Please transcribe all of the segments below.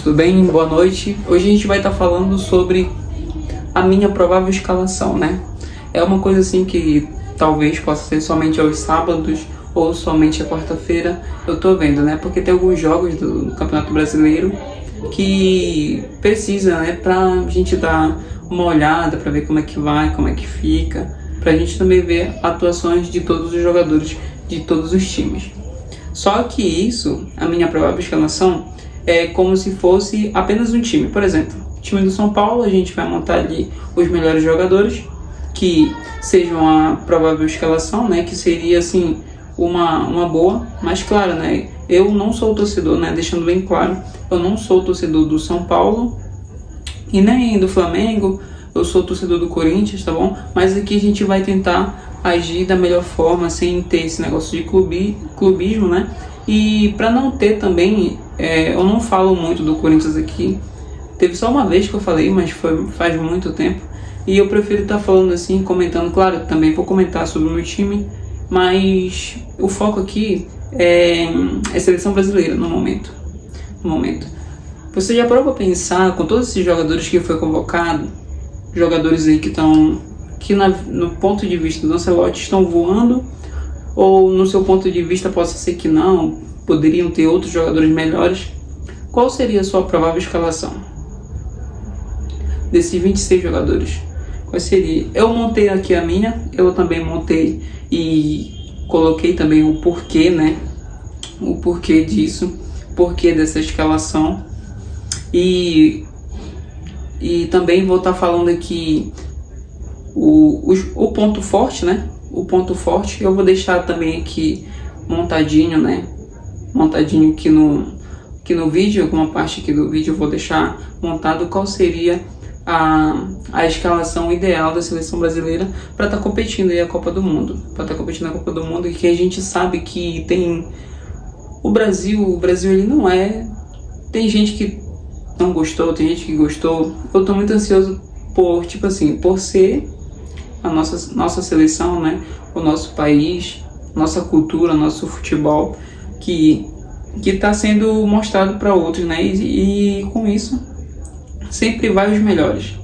tudo bem? Boa noite. Hoje a gente vai estar falando sobre a minha provável escalação, né? É uma coisa assim que talvez possa ser somente aos sábados ou somente a quarta-feira. Eu tô vendo, né? Porque tem alguns jogos do Campeonato Brasileiro que precisa, né? Pra gente dar uma olhada, pra ver como é que vai, como é que fica, pra gente também ver atuações de todos os jogadores de todos os times. Só que isso, a minha provável escalação, é como se fosse apenas um time. Por exemplo, o time do São Paulo, a gente vai montar ali os melhores jogadores, que sejam a provável escalação, né? Que seria, assim, uma boa. Mas, claro, né? Eu não sou torcedor, né? Deixando bem claro, eu não sou torcedor do São Paulo e nem do Flamengo. Eu sou torcedor do Corinthians, tá bom? Mas aqui a gente vai tentar agir da melhor forma, sem ter esse negócio de clubismo, né? E para não ter também, eu não falo muito do Corinthians aqui. Teve só uma vez que eu falei, mas faz muito tempo. E eu prefiro estar falando assim, comentando. Claro, também vou comentar sobre o meu time, mas o foco aqui é seleção brasileira no momento. Você já parou para pensar, com todos esses jogadores que foi convocado, jogadores aí que estão, no ponto de vista do Ancelotti estão voando, ou no seu ponto de vista possa ser que não, poderiam ter outros jogadores melhores? Qual seria a sua provável escalação desses 26 jogadores? Qual seria? Eu montei aqui a minha, eu também montei e coloquei também o porquê, né? O porquê disso, porquê dessa escalação. E também vou estar falando aqui o ponto forte, né? O ponto forte eu vou deixar também aqui montadinho, né? Montadinho aqui no vídeo, alguma parte aqui do vídeo eu vou deixar montado qual seria a escalação ideal da seleção brasileira para estar competindo aí a Copa do Mundo. Para estar competindo a Copa do Mundo, e que a gente sabe que tem o Brasil ele não é... Tem gente que não gostou, tem gente que gostou. Eu tô muito ansioso por ser a nossa seleção, né? O nosso país, nossa cultura, nosso futebol, que está sendo mostrado para outros, né? E com isso, sempre vai os melhores.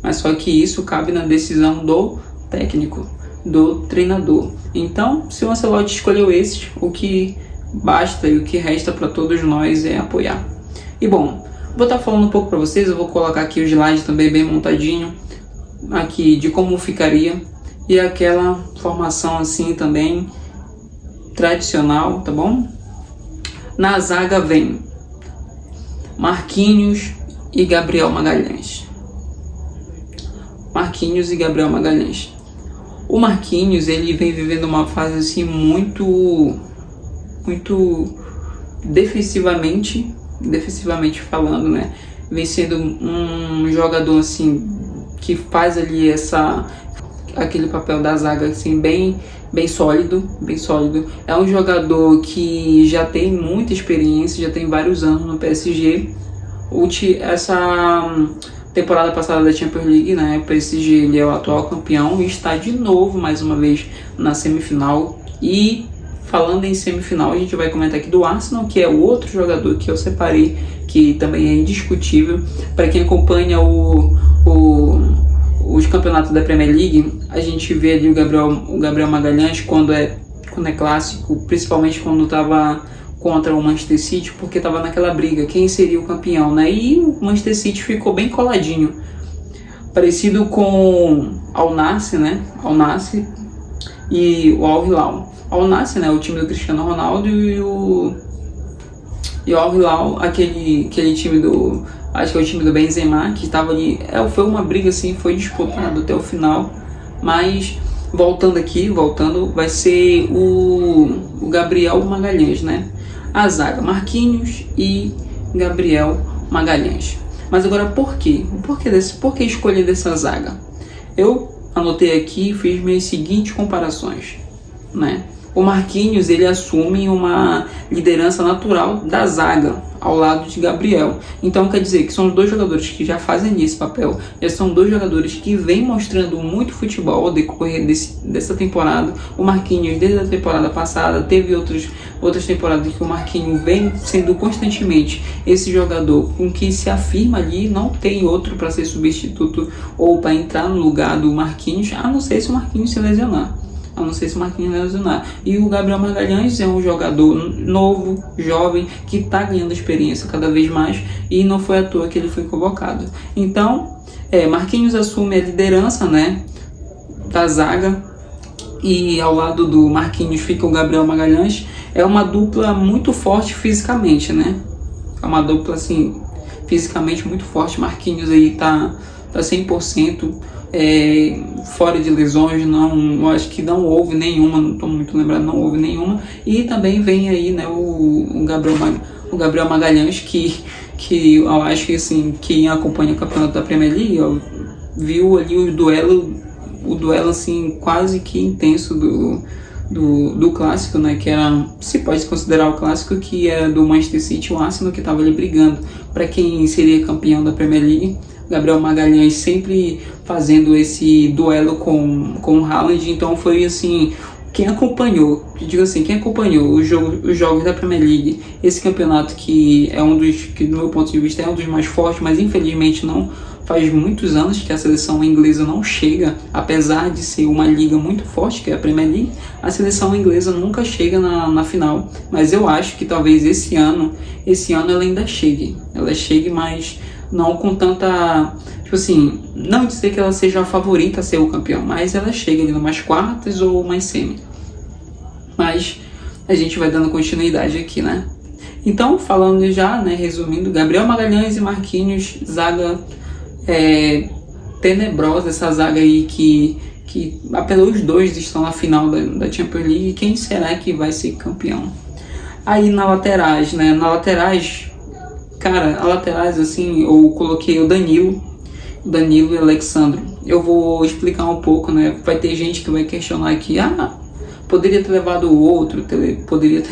Mas só que isso cabe na decisão do técnico, do treinador. Então, se o Ancelotti escolheu esses, o que basta e o que resta para todos nós é apoiar. E bom, vou estar falando um pouco para vocês, eu vou colocar aqui o slide também bem montadinho, aqui de como ficaria, e aquela formação assim também, tradicional, tá bom? Na zaga vem Marquinhos e Gabriel Magalhães. O Marquinhos, ele vem vivendo uma fase assim muito defensivamente falando, né? Vem sendo um jogador assim que faz ali aquele papel da zaga assim bem sólido. É um jogador que já tem muita experiência, já tem vários anos no PSG. Essa temporada passada da Champions League, né? O PSG ele é o atual campeão e está de novo mais uma vez na semifinal. E falando em semifinal, a gente vai comentar aqui do Arsenal, que é o outro jogador que eu separei, que também é indiscutível. Para quem acompanha os campeonatos da Premier League, a gente vê ali o Gabriel Magalhães quando é clássico, principalmente quando estava contra o Manchester City, porque estava naquela briga, quem seria o campeão, né? E o Manchester City ficou bem coladinho, parecido com Al Nassr, né? Al Nassr e o Al Hilal. Al Nassr, né? O time do Cristiano Ronaldo, e o Al Hilal, aquele time do... Acho que é o time do Benzema, que estava ali. Foi uma briga assim, foi disputado até o final. Mas, voltando, vai ser o Gabriel Magalhães, né? A zaga, Marquinhos e Gabriel Magalhães. Mas agora, por quê? Por que escolher dessa zaga? Eu anotei aqui e fiz minhas seguintes comparações, né? o Marquinhos ele assume uma liderança natural da zaga ao lado de Gabriel. Então quer dizer que são dois jogadores que já fazem esse papel, já são dois jogadores que vêm mostrando muito futebol ao decorrer dessa temporada. O Marquinhos desde a temporada passada, teve outras temporadas que o Marquinhos vem sendo constantemente esse jogador com que se afirma ali, não tem outro para ser substituto ou para entrar no lugar do Marquinhos, a não ser se o Marquinhos se lesionar. E o Gabriel Magalhães é um jogador novo, jovem, que está ganhando experiência cada vez mais, e não foi à toa que ele foi convocado. Então, Marquinhos assume a liderança, né, da zaga, e ao lado do Marquinhos fica o Gabriel Magalhães. É uma dupla muito forte fisicamente, né? É uma dupla, assim, fisicamente muito forte. Marquinhos aí tá 100%. Fora de lesões, não, acho que não houve nenhuma, não estou muito lembrado, não houve nenhuma. E também vem aí, né, o Gabriel Magalhães, que eu acho que, assim, quem acompanha o campeonato da Premier League, ó, viu ali o duelo assim, quase que intenso do clássico, né, que era, se pode considerar o clássico, que é do Manchester City e o Arsenal, que estava ali brigando para quem seria campeão da Premier League. Gabriel Magalhães sempre fazendo esse duelo com o Haaland. Então foi assim, quem acompanhou os jogos da Premier League, esse campeonato que é um dos, que do meu ponto de vista é um dos mais fortes, mas infelizmente não faz muitos anos que a seleção inglesa não chega, apesar de ser uma liga muito forte, que é a Premier League, a seleção inglesa nunca chega na final. Mas eu acho que talvez esse ano ela ainda chegue, mas não com tanta, tipo assim, não dizer que ela seja a favorita a ser o campeão, mas ela chega ali numas quartas ou umas semi. Mas a gente vai dando continuidade aqui, né? Então, falando já, né, resumindo, Gabriel Magalhães e Marquinhos, zaga tenebrosa, essa zaga aí que apenas os dois estão na final da Champions League. Quem será que vai ser campeão? Aí na laterais, né? A laterais, assim, eu coloquei o Danilo e o Alexandro. Eu vou explicar um pouco, né? Vai ter gente que vai questionar aqui, poderia ter levado o outro, poderia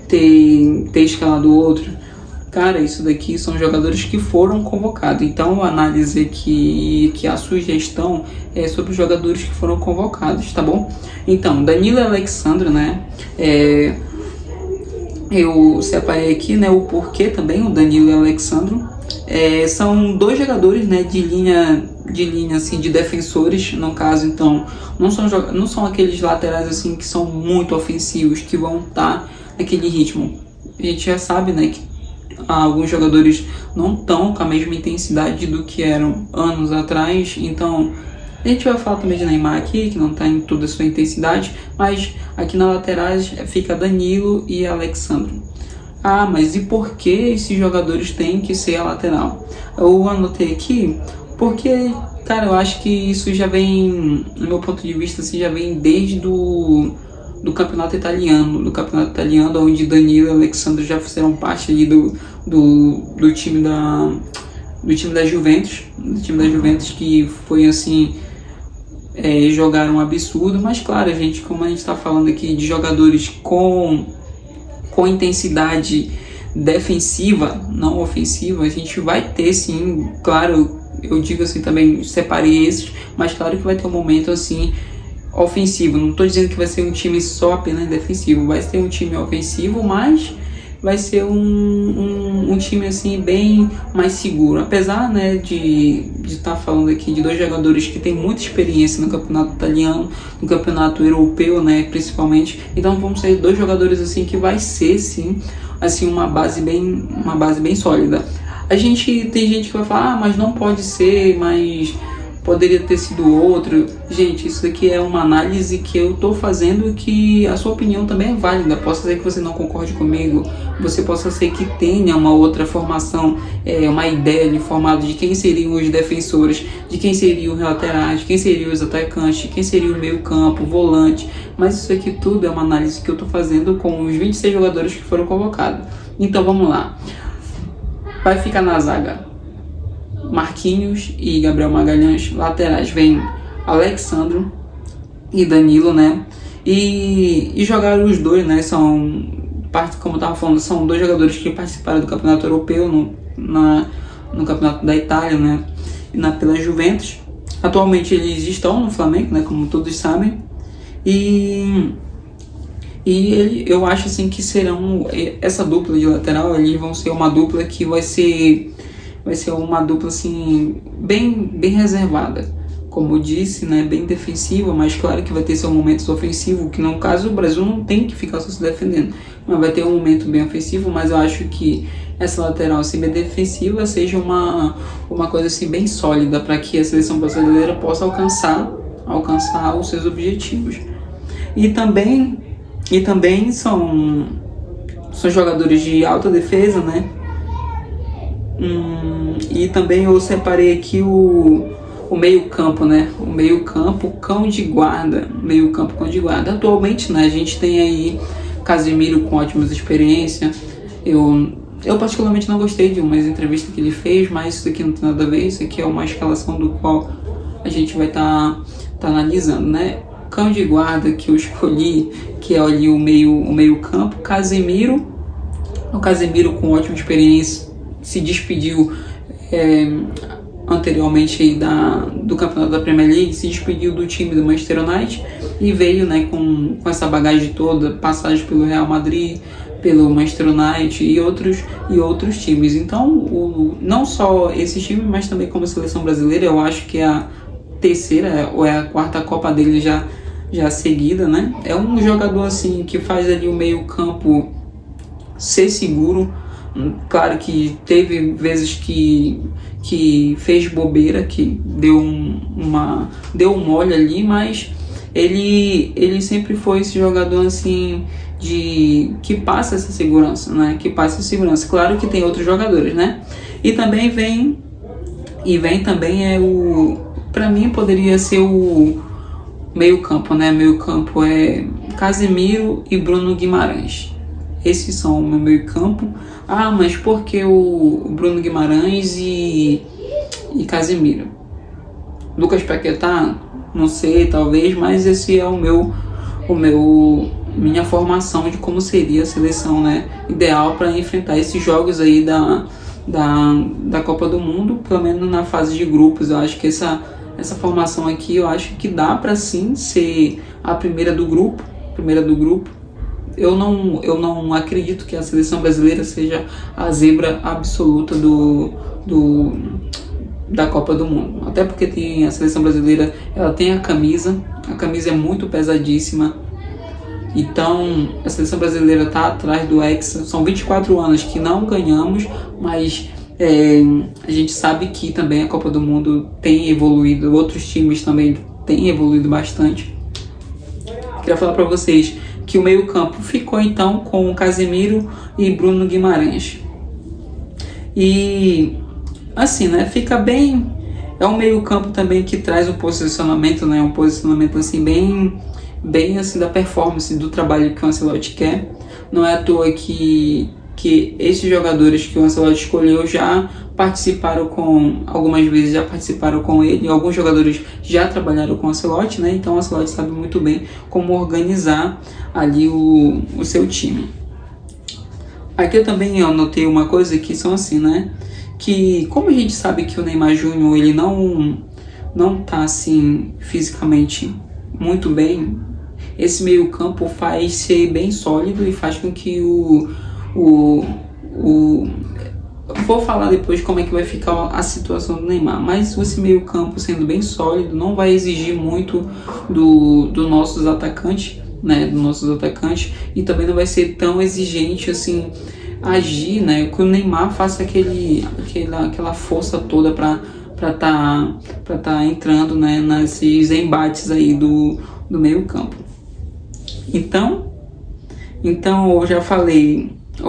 ter escalado o outro. Cara, isso daqui são jogadores que foram convocados. Então a análise aqui, que a sugestão é sobre os jogadores que foram convocados, tá bom? Então, Danilo e Alexandro, né? Eu separei aqui, né, o porquê também, o Danilo e o Alexandro. São dois jogadores, né, de linha assim, de defensores, no caso. Então não são aqueles laterais assim que são muito ofensivos, que vão estar naquele ritmo. A gente já sabe, né, que alguns jogadores não estão com a mesma intensidade do que eram anos atrás. Então a gente vai falar também de Neymar aqui, que não está em toda a sua intensidade, mas aqui na laterais fica Danilo e Alexandro. Mas e por que esses jogadores têm que ser a lateral? Eu anotei aqui porque, cara, eu acho que isso já vem, no meu ponto de vista, assim, já vem desde do campeonato italiano, onde Danilo e Alexandro já fizeram parte ali do time da Juventus, que foi assim, jogaram um absurdo. Mas claro, como a gente está falando aqui de jogadores com intensidade defensiva, não ofensiva, a gente vai ter sim, claro, eu digo assim também, separei esses, mas claro que vai ter um momento assim ofensivo. Não estou dizendo que vai ser um time só apenas defensivo, vai ser um time ofensivo, mas vai ser um time assim bem mais seguro. Apesar, né, de estar falando aqui de dois jogadores que têm muita experiência no campeonato italiano, no campeonato europeu, né, principalmente. Então vamos ser dois jogadores assim que vai ser sim assim uma base bem sólida. Tem gente que vai falar, mas não pode ser, mas poderia ter sido outro. Gente, isso daqui é uma análise que eu estou fazendo, que a sua opinião também é válida. Posso ser que você não concorde comigo, você possa ser que tenha uma outra formação, uma ideia de formado de quem seriam os defensores, de quem seriam os laterais, de quem seriam os atacantes, de quem seria o meio campo, volante. Mas isso aqui tudo é uma análise que eu estou fazendo com os 26 jogadores que foram convocados. Então vamos lá. Vai ficar na zaga Marquinhos e Gabriel Magalhães. Laterais vem Alexandro e Danilo, né? E jogaram os dois, né? Como eu estava falando, são dois jogadores que participaram do campeonato europeu no campeonato da Itália, né? Pela Juventus. Atualmente eles estão no Flamengo, né? Como todos sabem. Eu acho assim que serão essa dupla de lateral, eles vão ser uma dupla que vai ser uma dupla assim bem reservada, como eu disse, né, bem defensiva, mas claro que vai ter seus momentos ofensivos, que no caso o Brasil não tem que ficar só se defendendo, mas vai ter um momento bem ofensivo. Mas eu acho que essa lateral assim bem defensiva seja uma coisa assim bem sólida para que a seleção brasileira possa alcançar os seus objetivos. E também são jogadores de alta defesa, né? E também eu separei aqui o meio-campo, né? O meio-campo, cão de guarda. Meio-campo, cão de guarda. Atualmente, né, a gente tem aí Casemiro com ótimas experiências. Eu particularmente não gostei de umas entrevistas que ele fez, mas isso aqui não tem nada a ver. Isso aqui é uma escalação do qual a gente vai tá analisando, né? Cão de guarda que eu escolhi, que é ali o meio-campo, Casemiro. O Casemiro com ótima experiência, se despediu anteriormente aí do campeonato da Premier League, se despediu do time do Manchester United e veio, né, com essa bagagem toda, passagem pelo Real Madrid, pelo Manchester United e outros times. Então, não só esse time, mas também como seleção brasileira, eu acho que é a terceira ou é a quarta Copa dele já seguida, né? É um jogador assim que faz ali o meio-campo ser seguro. Claro que teve vezes que fez bobeira, que deu um mole ali, mas ele sempre foi esse jogador assim que passa essa segurança, né? Que passa essa segurança. Claro que tem outros jogadores, né? E também vem também para mim poderia ser o meio-campo, né? Meio-campo é Casemiro e Bruno Guimarães. Esses são o meu meio-campo. Ah, mas por que o Bruno Guimarães e Casemiro? Lucas Paquetá? Não sei, talvez, mas esse é minha formação de como seria a seleção, né, ideal para enfrentar esses jogos aí da Copa do Mundo, pelo menos na fase de grupos. Eu acho que essa formação aqui, eu acho que dá para sim ser a primeira do grupo. Eu não acredito que a seleção brasileira seja a zebra absoluta da Copa do Mundo. Até porque a seleção brasileira, ela tem a camisa é muito pesadíssima. Então, a seleção brasileira está atrás do Hexa. São 24 anos que não ganhamos, mas a gente sabe que também a Copa do Mundo tem evoluído, outros times também têm evoluído bastante. Queria falar para vocês que o meio-campo ficou então com Casemiro e Bruno Guimarães. E assim, né, fica bem. É um meio-campo também que traz um posicionamento, né, um posicionamento assim bem assim da performance do trabalho que o Ancelotti quer. Não é à toa que esses jogadores que o Ancelotti escolheu algumas vezes já participaram com ele, alguns jogadores já trabalharam com o Ancelotti, né? Então o Ancelotti sabe muito bem como organizar ali o seu time. Aqui eu também anotei uma coisa que são assim, né? Que como a gente sabe que o Neymar Júnior ele não tá assim fisicamente muito bem, esse meio campo faz ser bem sólido e faz com que vou falar depois como é que vai ficar a situação do Neymar, mas esse meio campo sendo bem sólido não vai exigir muito do nossos atacantes, né, e também não vai ser tão exigente assim agir, né, que o Neymar faça aquela força toda para tá entrando, né, nesses embates aí do meio campo. Então eu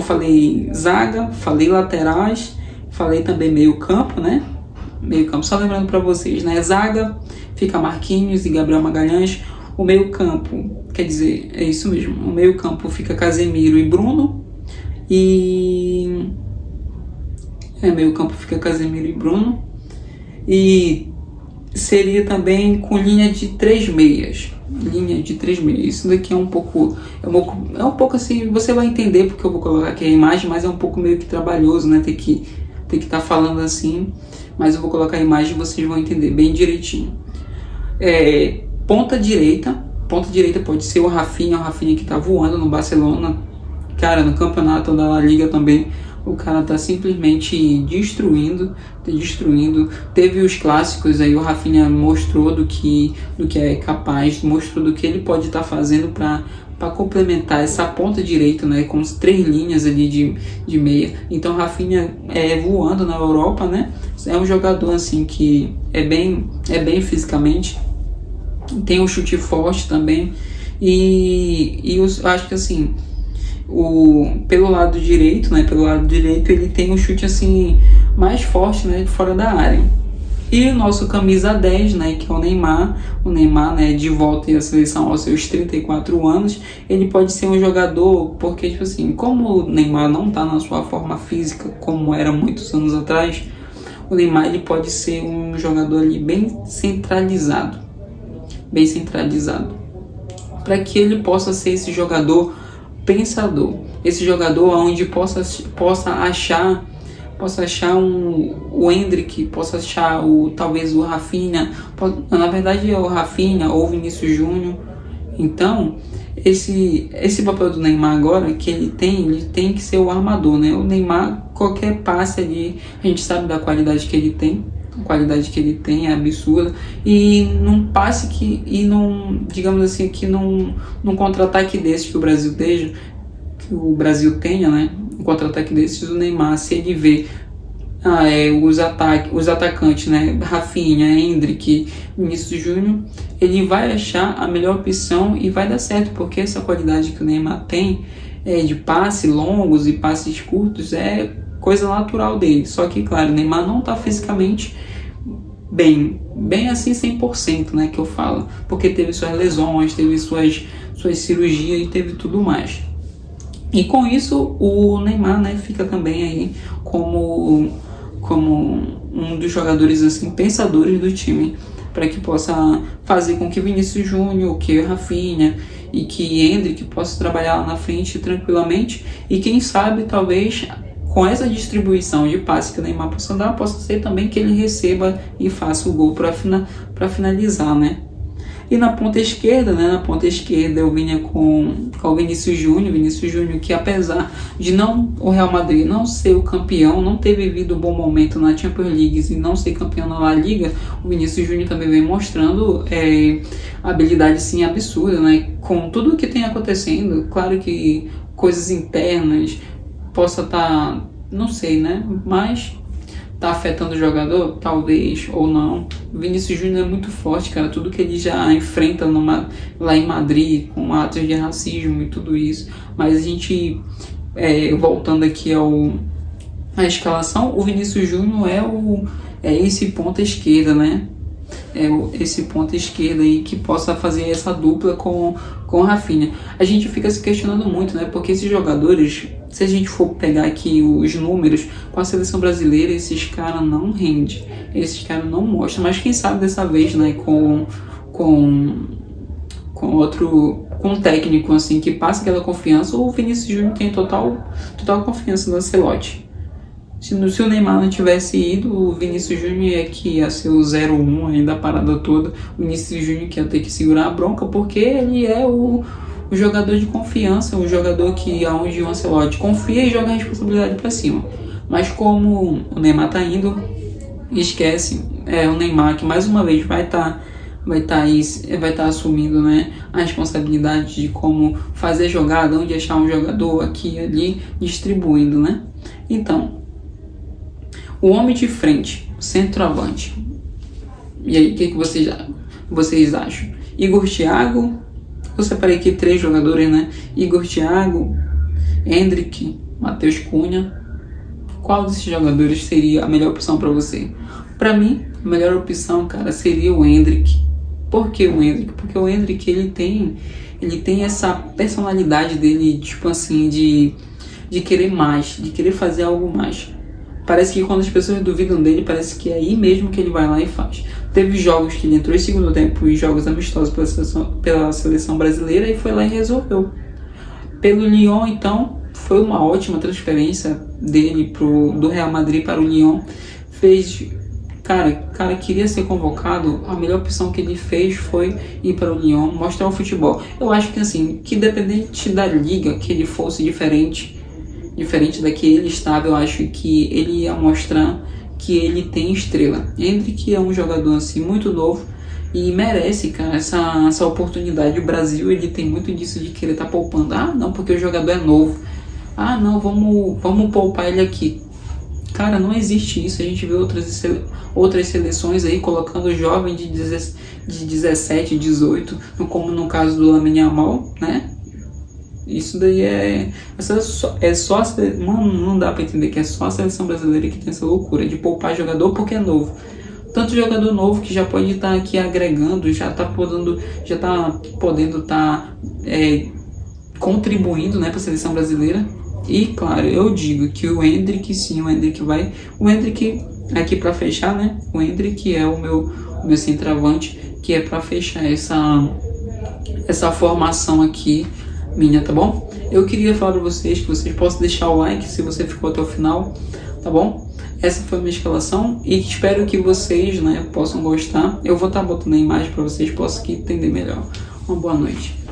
falei zaga, falei laterais, falei também meio campo, né? Meio campo, só lembrando para vocês, né? Zaga fica Marquinhos e Gabriel Magalhães. O meio campo, quer dizer, é isso mesmo. O meio campo fica Casemiro e Bruno. Meio campo fica Casemiro e Bruno. E seria também com linha de 3 meias. Linha de 3 meias. Isso daqui é um pouco assim, você vai entender porque eu vou colocar aqui a imagem, mas é um pouco meio que trabalhoso, né? Tem que estar falando assim, mas eu vou colocar a imagem e vocês vão entender bem direitinho. Ponta direita pode ser o Rafinha que tá voando no Barcelona. Cara, no campeonato da La Liga também, o cara tá simplesmente destruindo. Teve os clássicos aí, o Rafinha mostrou do que é capaz, mostrou do que ele pode estar fazendo para complementar essa ponta direita, né, com as 3 linhas ali de meia. Então o Rafinha voando na Europa, né, é um jogador assim que é bem fisicamente, tem um chute forte também, e eu acho que assim, pelo lado direito ele tem um chute assim mais forte, né, fora da área. E o nosso camisa 10, né, que é o Neymar, né, de volta à seleção aos seus 34 anos, ele pode ser um jogador, porque tipo assim, como o Neymar não está na sua forma física como era muitos anos atrás, o Neymar ele pode ser um jogador ali bem centralizado, para que ele possa ser esse jogador pensador, esse jogador onde possa achar o Endrick, possa achar talvez o Rafinha, na verdade é o Rafinha ou o Vinícius Júnior. Então esse papel do Neymar agora que ele tem que ser o armador, né? O Neymar, qualquer passe ali, a gente sabe da qualidade que ele tem. A qualidade que ele tem é absurda, e num passe digamos assim, que num contra-ataque desse que o Brasil tenha, né, um contra-ataque desses, o Neymar, se ele vê os atacantes, né, Rafinha, Endrick, Vinícius Júnior, ele vai achar a melhor opção e vai dar certo, porque essa qualidade que o Neymar tem de passes longos e passes curtos é coisa natural dele. Só que, claro, o Neymar não está fisicamente bem assim 100%, né, que eu falo, porque teve suas lesões, teve suas cirurgias e teve tudo mais. E com isso o Neymar, né, fica também aí como um dos jogadores assim pensadores do time, para que possa fazer com que Vinícius Júnior, que Rafinha e que Endrick possam trabalhar lá na frente tranquilamente, e quem sabe talvez com essa distribuição de passe que o Neymar possa dar, possa ser também que ele receba e faça o gol para finalizar, né? E na ponta esquerda, eu vinha com o Vinícius Júnior, que apesar de o Real Madrid não ser o campeão, não ter vivido um bom momento na Champions League e não ser campeão na La Liga, o Vinícius Júnior também vem mostrando habilidade sim absurda, né? Com tudo o que tem acontecendo, claro que coisas internas possa estar, não sei, né? Mas tá afetando o jogador? Talvez, ou não. O Vinícius Júnior é muito forte, cara. Tudo que ele já enfrenta lá em Madrid, com atos de racismo e tudo isso. Mas a gente, voltando aqui à escalação, o Vinícius Júnior é esse ponta esquerda, né? Esse ponta esquerda aí que possa fazer essa dupla com o Rafinha. A gente fica se questionando muito, né? Porque esses jogadores, se a gente for pegar aqui os números com a seleção brasileira, esses caras não rendem, esses caras não mostram. Mas quem sabe dessa vez, né? Com um técnico assim que passa aquela confiança, o Vinícius Júnior tem total confiança no Ancelotti. Se o Neymar não tivesse ido, o Vinícius Júnior ia ser o 0-1 ainda a parada toda. O Vinícius Júnior que ia ter que segurar a bronca, porque ele é o jogador de confiança, o jogador aonde o Ancelotti confia e joga a responsabilidade para cima. Mas como o Neymar tá indo, esquece, o Neymar que mais uma vez vai estar assumindo, né, a responsabilidade de como fazer jogada, onde achar um jogador aqui e ali, distribuindo, né? Então, o homem de frente, centroavante. E aí, o que vocês acham? Igor Thiago, eu separei aqui 3 jogadores, né? Igor Thiago, Endrick, Matheus Cunha. Qual desses jogadores seria a melhor opção para você? Para mim, a melhor opção, cara, seria o Endrick. Por que o Endrick? Porque o Endrick, ele tem essa personalidade dele, tipo assim, de querer mais, de querer fazer algo mais. Parece que quando as pessoas duvidam dele, parece que é aí mesmo que ele vai lá e faz. Teve jogos que ele entrou em segundo tempo e jogos amistosos pela seleção brasileira e foi lá e resolveu. Pelo Lyon, então, foi uma ótima transferência dele do Real Madrid para o Lyon. Cara, queria ser convocado, a melhor opção que ele fez foi ir para o Lyon, mostrar o futebol. Eu acho que assim, que dependente da liga que ele fosse diferente da que ele estava, eu acho que ele ia mostrar que ele tem estrela. Endrick é um jogador assim muito novo e merece, cara, essa oportunidade. O Brasil, ele tem muito disso de querer estar poupando. Ah, não, porque o jogador é novo. Ah, não, vamos poupar ele aqui. Cara, não existe isso. A gente vê outras seleções aí colocando jovem de 17, 18, como no caso do Lamine Yamal, né? Isso daí não dá pra entender que é só a seleção brasileira que tem essa loucura de poupar jogador porque é novo. Tanto jogador novo que já pode estar aqui agregando, já tá podendo estar contribuindo, né, para a seleção brasileira. E claro, eu digo que o Endrick, sim, o Endrick aqui para fechar, né? O Endrick é o meu centroavante, que é para fechar essa formação aqui minha, tá bom? Eu queria falar para vocês que vocês possam deixar o like se você ficou até o final, tá bom? Essa foi a minha escalação e espero que vocês, né, possam gostar. Eu vou estar botando a imagem para vocês possam entender melhor. Uma boa noite.